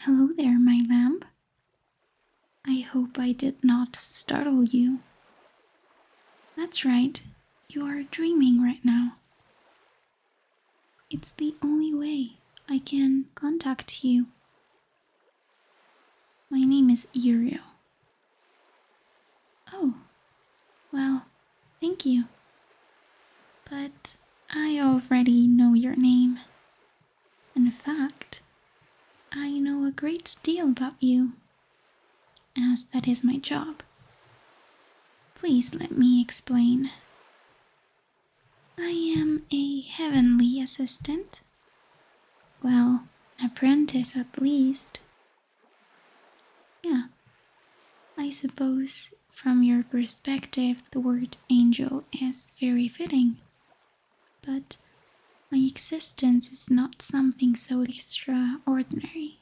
Hello there, my lamb. I hope I did not startle you. That's right, you are dreaming right now. It's the only way I can contact you. My name is Uriel. Oh, well, thank you. But I already know your name. In fact, I know a great deal about you, as that is my job. Please let me explain. I am a heavenly assistant. Well, an apprentice at least. Yeah, I suppose from your perspective the word angel is very fitting. But my existence is not something so extraordinary.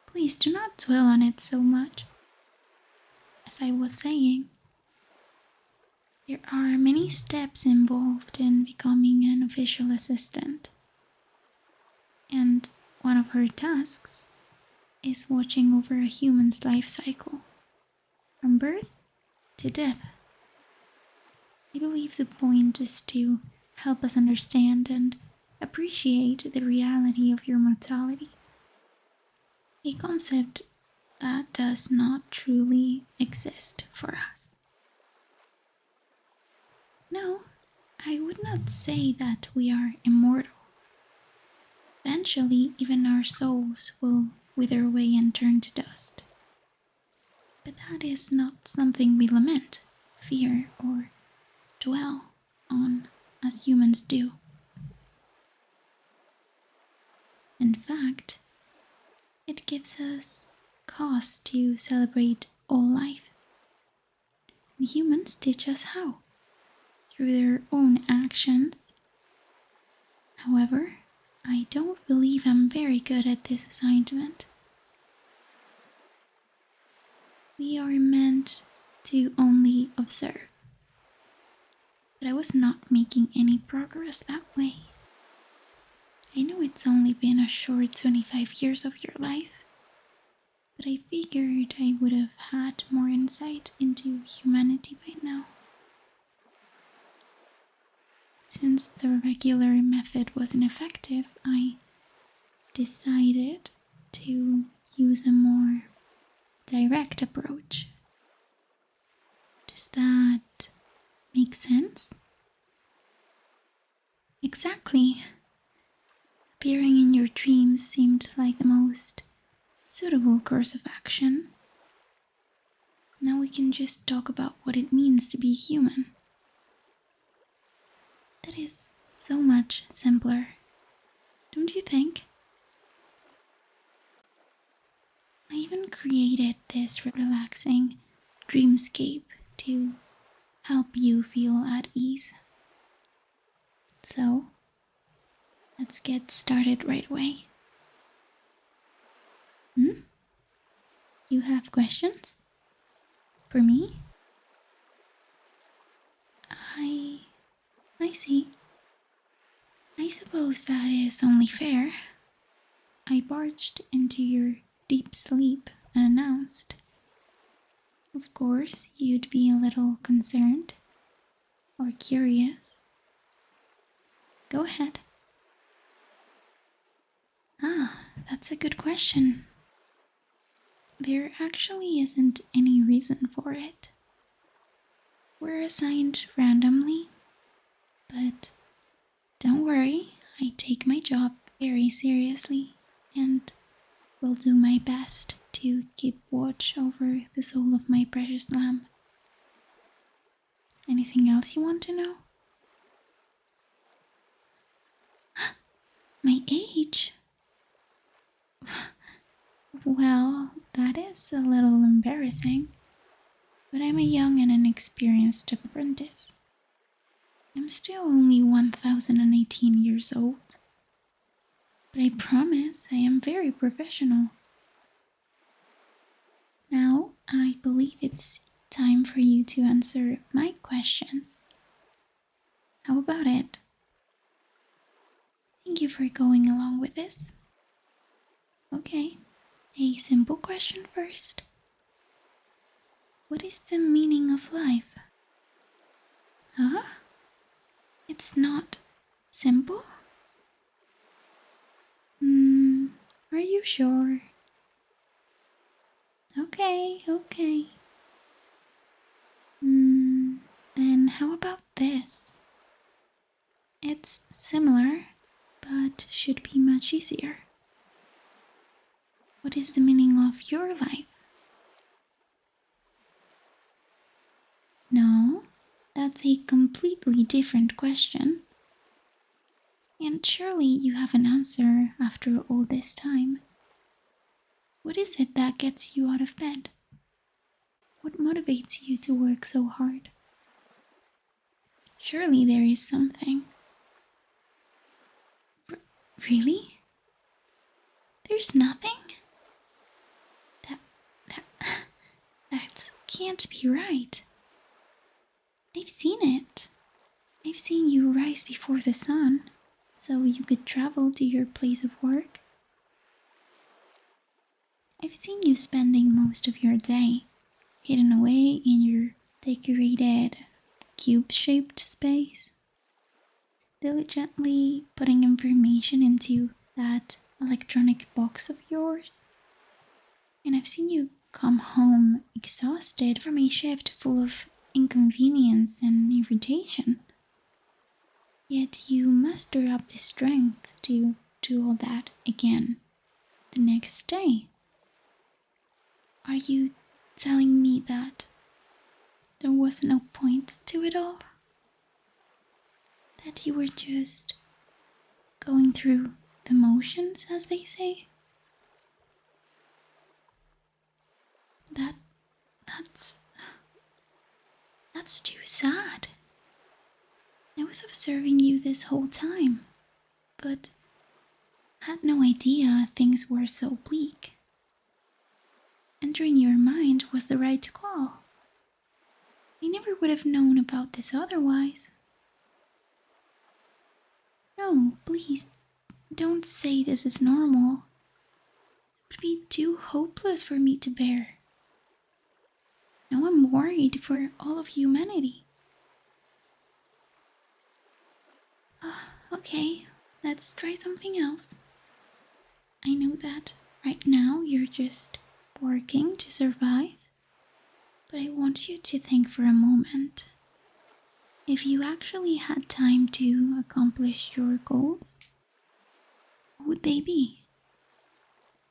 Please do not dwell on it so much. As I was saying, there are many steps involved in becoming an official assistant. And one of her tasks is watching over a human's life cycle, from birth to death. I believe the point is to help us understand and appreciate the reality of your mortality. A concept that does not truly exist for us. No, I would not say that we are immortal. Eventually, even our souls will wither away and turn to dust. But that is not something we lament, fear, or dwell on as humans do. In fact, it gives us cause to celebrate all life. And humans teach us how, through their own actions. However, I don't believe I'm very good at this assignment. We are meant to only observe. But I was not making any progress that way. I know it's only been a short 25 years of your life, but I figured I would have had more insight into humanity by now. Since the regular method wasn't effective, I decided to use a more direct approach. Does that make sense? Exactly. Appearing in your dreams seemed like the most suitable course of action. Now we can just talk about what it means to be human. That is so much simpler, don't you think? I even created this relaxing dreamscape to help you feel at ease. So, let's get started right away. You have questions? For me? I see. I suppose that is only fair. I barged into your deep sleep and announced. Of course, you'd be a little concerned or curious. Go ahead. That's a good question. There actually isn't any reason for it. We're assigned randomly, but don't worry, I take my job very seriously and will do my best to keep watch over the soul of my precious lamb. Anything else you want to know? My age? Well, that is a little embarrassing, but I'm a young and inexperienced apprentice. I'm still only 1018 years old, but I promise I am very professional. Now, I believe it's time for you to answer my questions. How about it? Thank you for going along with this. Okay, A simple question first. What is the meaning of life? Huh? It's not simple? Are you sure? Okay. And how about this? It's similar, but should be much easier. What is the meaning of your life? No, that's a completely different question. And surely you have an answer after all this time. What is it that gets you out of bed? What motivates you to work so hard? Surely there is something. Really? There's nothing? That can't be right. I've seen it. I've seen you rise before the sun, so you could travel to your place of work. I've seen you spending most of your day hidden away in your decorated, cube-shaped space, diligently putting information into that electronic box of yours. And I've seen you come home exhausted from a shift full of inconvenience and irritation. Yet you muster up the strength to do all that again the next day. Are you telling me that there was no point to it all? That you were just going through the motions, as they say? That's too sad. I was observing you this whole time, but had no idea things were so bleak. Entering your mind was the right call. I never would have known about this otherwise. No, please, don't say this is normal. It would be too hopeless for me to bear. Now I'm worried for all of humanity. Okay, let's try something else. I know that right now you're just working to survive, but I want you to think for a moment. If you actually had time to accomplish your goals, what would they be?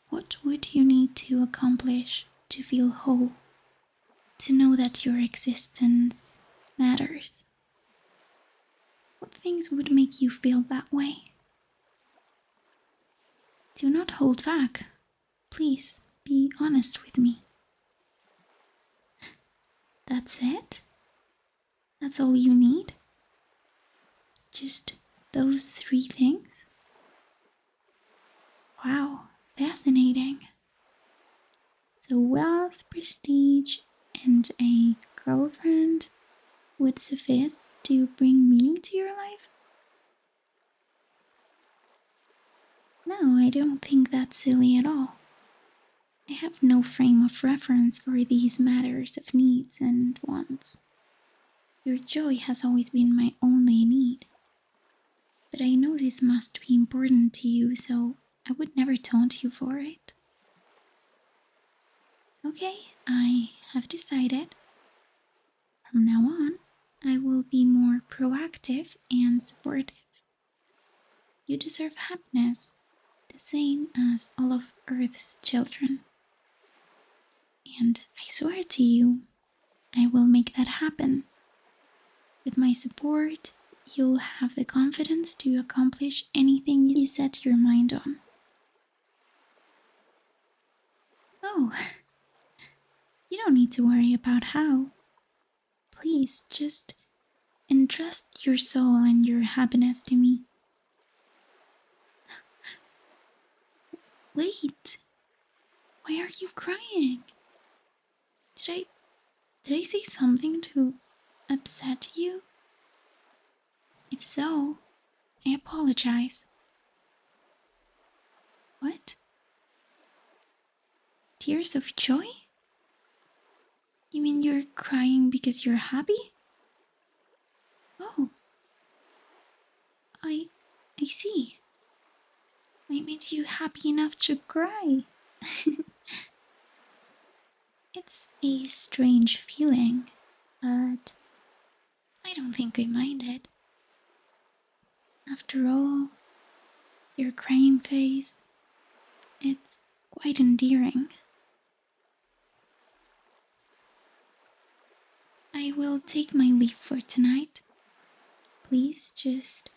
What would you need to accomplish to feel whole? To know that your existence matters? What things would make you feel that way? Do not hold back. Please be honest with me. That's it? That's all you need? Just those 3 things? Wow, fascinating. So wealth, prestige, and a girlfriend would suffice to bring meaning to your life? No, I don't think that's silly at all. I have no frame of reference for these matters of needs and wants. Your joy has always been my only need. But I know this must be important to you, so I would never taunt you for it. Okay, I have decided. From now on, I will be more proactive and supportive. You deserve happiness, the same as all of Earth's children. And I swear to you, I will make that happen. With my support, you'll have the confidence to accomplish anything you set your mind on. Oh, you don't need to worry about how. Please, just entrust your soul and your happiness to me. Wait, why are you crying? Did I say something to upset you? If so, I apologize. What? Tears of joy? You mean you're crying because you're happy? Oh, I see. I made you happy enough to cry. It's a strange feeling, but I don't think I mind it. After all, your crying face, it's quite endearing. I will take my leave for tonight. Please just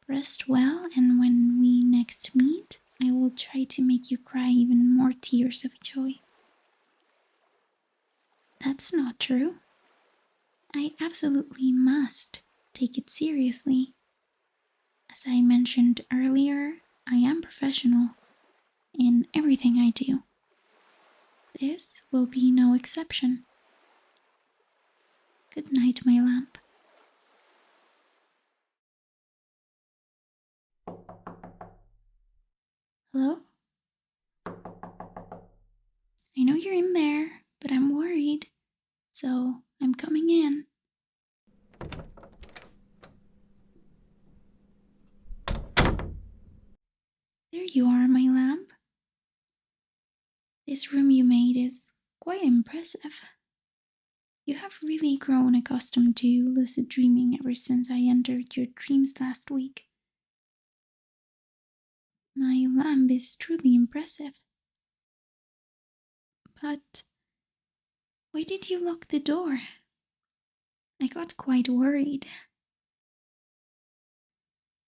rest well, and when we next meet, I will try to make you cry even more tears of joy. That's not true. I absolutely must take it seriously. As I mentioned earlier, I am professional in everything I do. This will be no exception. Good night, my lamp. Hello? I know you're in there, but I'm worried, so I'm coming in. There you are, my lamp. This room you made is quite impressive. You have really grown accustomed to lucid dreaming ever since I entered your dreams last week. My lamp is truly impressive. But why did you lock the door? I got quite worried.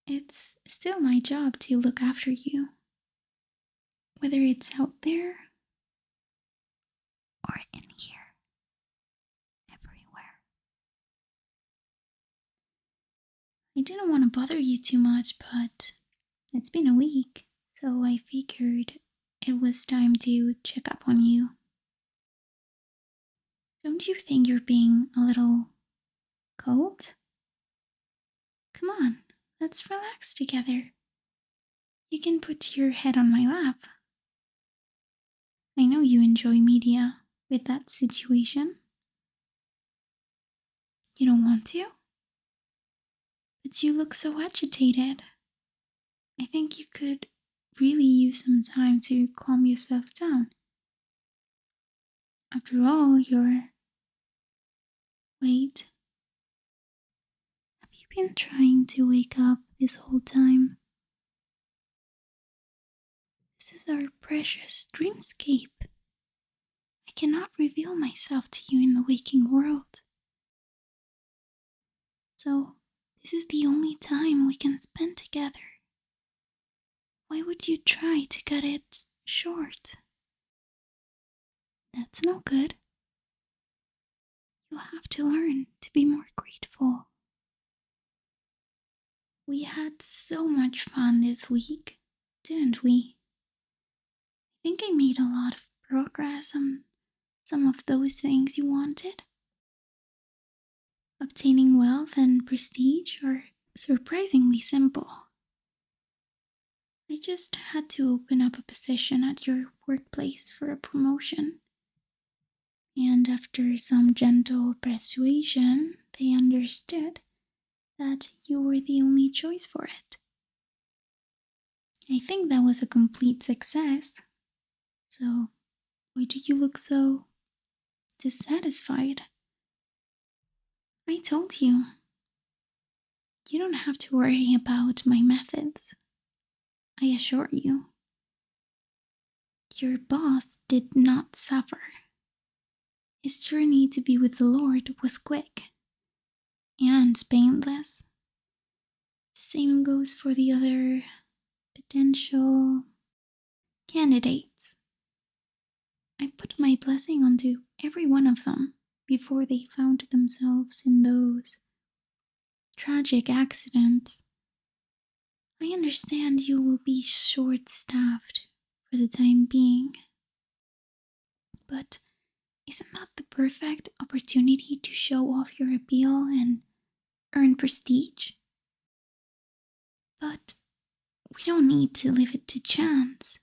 It's still my job to look after you, whether it's out there or in here, everywhere. I didn't want to bother you too much, but it's been a week, so I figured it was time to check up on you. Don't you think you're being a little cold? Come on, let's relax together. You can put your head on my lap. I know you enjoy media with that situation. You don't want to? But you look so agitated. I think you could really use some time to calm yourself down. After all, you're... Wait. Have you been trying to wake up this whole time? This is our precious dreamscape. I cannot reveal myself to you in the waking world. So, this is the only time we can spend together. Why would you try to cut it short? That's no good. You have to learn to be more grateful. We had so much fun this week, didn't we? I think I made a lot of progress on some of those things you wanted. Obtaining wealth and prestige are surprisingly simple. I just had to open up a position at your workplace for a promotion. And after some gentle persuasion, they understood that you were the only choice for it. I think that was a complete success. So, why do you look so dissatisfied? I told you. You don't have to worry about my methods. I assure you. Your boss did not suffer. His journey to be with the Lord was quick and painless. The same goes for the other potential candidates. I put my blessing onto every one of them before they found themselves in those tragic accidents. I understand you will be short-staffed for the time being, but isn't that the perfect opportunity to show off your appeal and earn prestige? But we don't need to leave it to chance.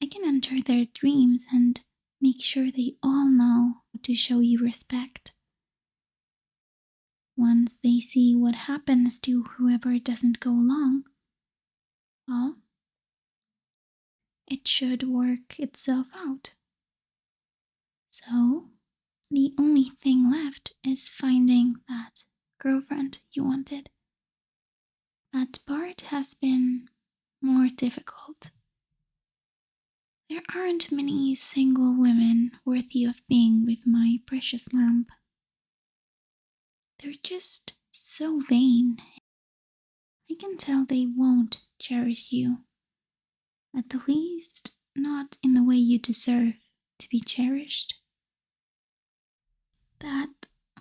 I can enter their dreams and make sure they all know how to show you respect. Once they see what happens to whoever doesn't go along, well, it should work itself out. So, the only thing left is finding that girlfriend you wanted. That part has been more difficult. There aren't many single women worthy of being with my precious lamb. They're just so vain. I can tell they won't cherish you. At the least, not in the way you deserve to be cherished. That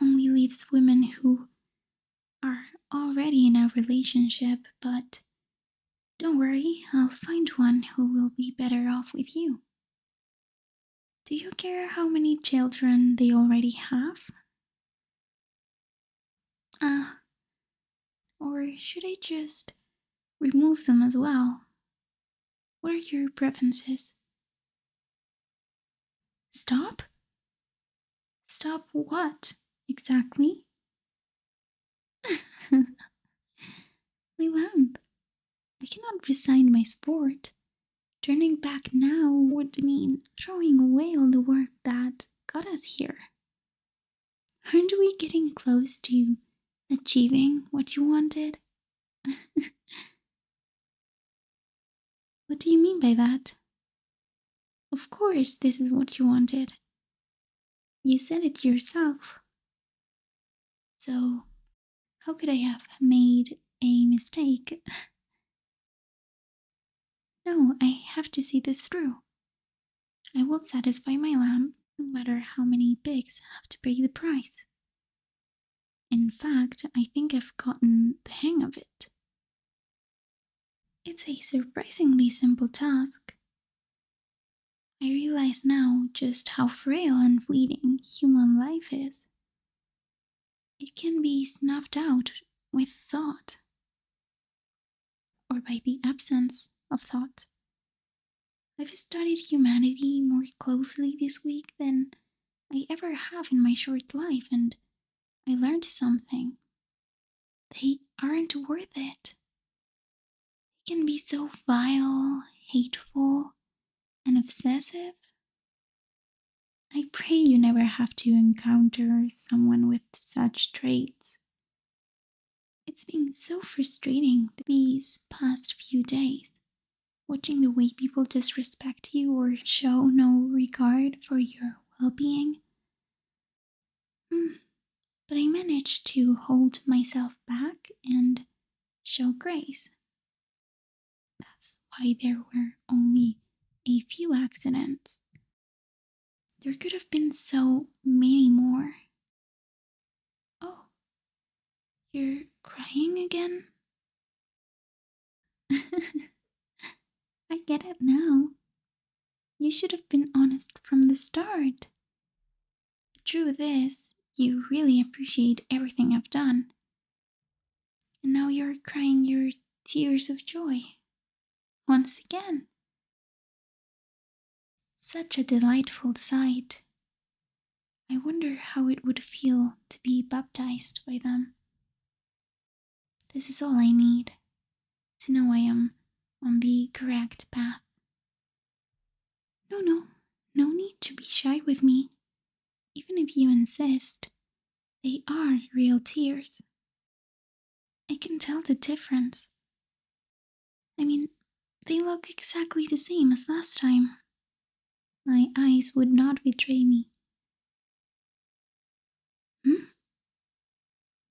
only leaves women who are already in a relationship, but don't worry, I'll find one who will be better off with you. Do you care how many children they already have? Ah, or should I just remove them as well? What are your preferences? Stop? Stop what, exactly? My lamb, I cannot resign my sport. Turning back now would mean throwing away all the work that got us here. Aren't we getting close to achieving what you wanted? What do you mean by that? Of course, this is what you wanted. You said it yourself. So, how could I have made a mistake? No, I have to see this through. I will satisfy my lamb, no matter how many pigs have to pay the price. In fact, I think I've gotten the hang of it. It's a surprisingly simple task. I realize now just how frail and fleeting human life is. It can be snuffed out with thought, or by the absence of thought. I've studied humanity more closely this week than I ever have in my short life, and I learned something. They aren't worth it. They can be so vile, hateful, and obsessive. I pray you never have to encounter someone with such traits. It's been so frustrating these past few days, watching the way people disrespect you or show no regard for your well-being. But I managed to hold myself back and show grace. That's why there were only a few accidents. There could have been so many more. Oh, you're crying again? I get it now. You should have been honest from the start. The truth is, you really appreciate everything I've done. And now you're crying your tears of joy. Once again. Such a delightful sight. I wonder how it would feel to be baptized by them. This is all I need, to know I am on the correct path. No need to be shy with me. Even if you insist, they are real tears. I can tell the difference. I mean, they look exactly the same as last time. My eyes would not betray me.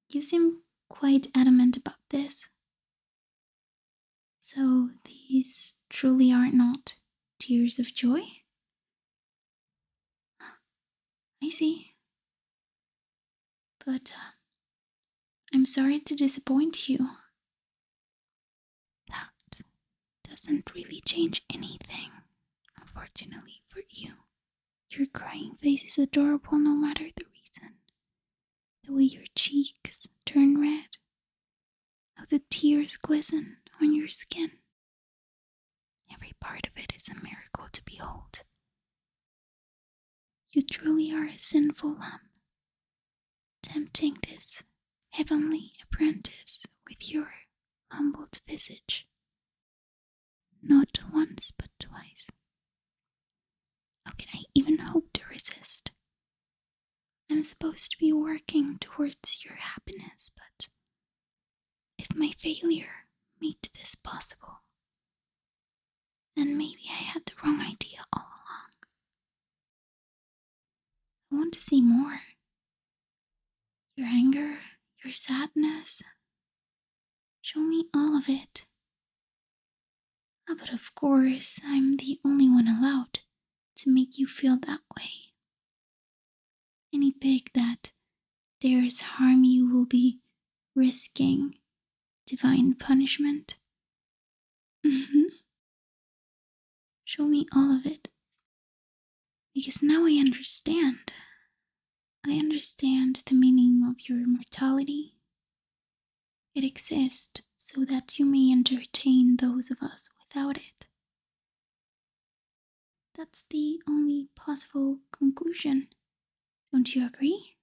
You seem quite adamant about this. So these truly are not tears of joy? I see. But I'm sorry to disappoint you. That doesn't really change anything, unfortunately for you. Your crying face is adorable no matter the reason. The way your cheeks turn red, how the tears glisten on your skin. Every part of it is a miracle to behold. You truly are a sinful lamb, tempting this heavenly apprentice with your humbled visage. Not once, but twice. How can I even hope to resist? I'm supposed to be working towards your happiness, but if my failure made this possible, then maybe I had the wrong idea all along. I want to see more. Your anger, your sadness. Show me all of it. But of course, I'm the only one allowed to make you feel that way. Any pig that dares harm you will be risking divine punishment. Show me all of it. Because now I understand. I understand the meaning of your mortality. It exists so that you may entertain those of us without it. That's the only possible conclusion. Don't you agree?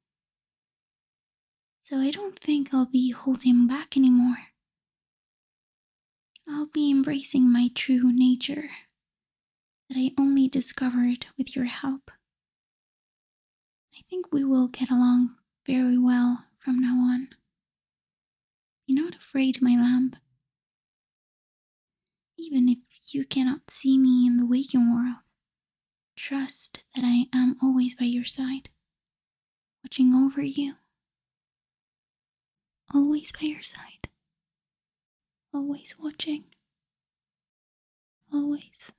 So I don't think I'll be holding back anymore. I'll be embracing my true nature that I only discovered with your help. I think we will get along very well from now on. Be not afraid, my lamb. Even if you cannot see me in the waking world, trust that I am always by your side, watching over you. Always by your side. Always watching. Always.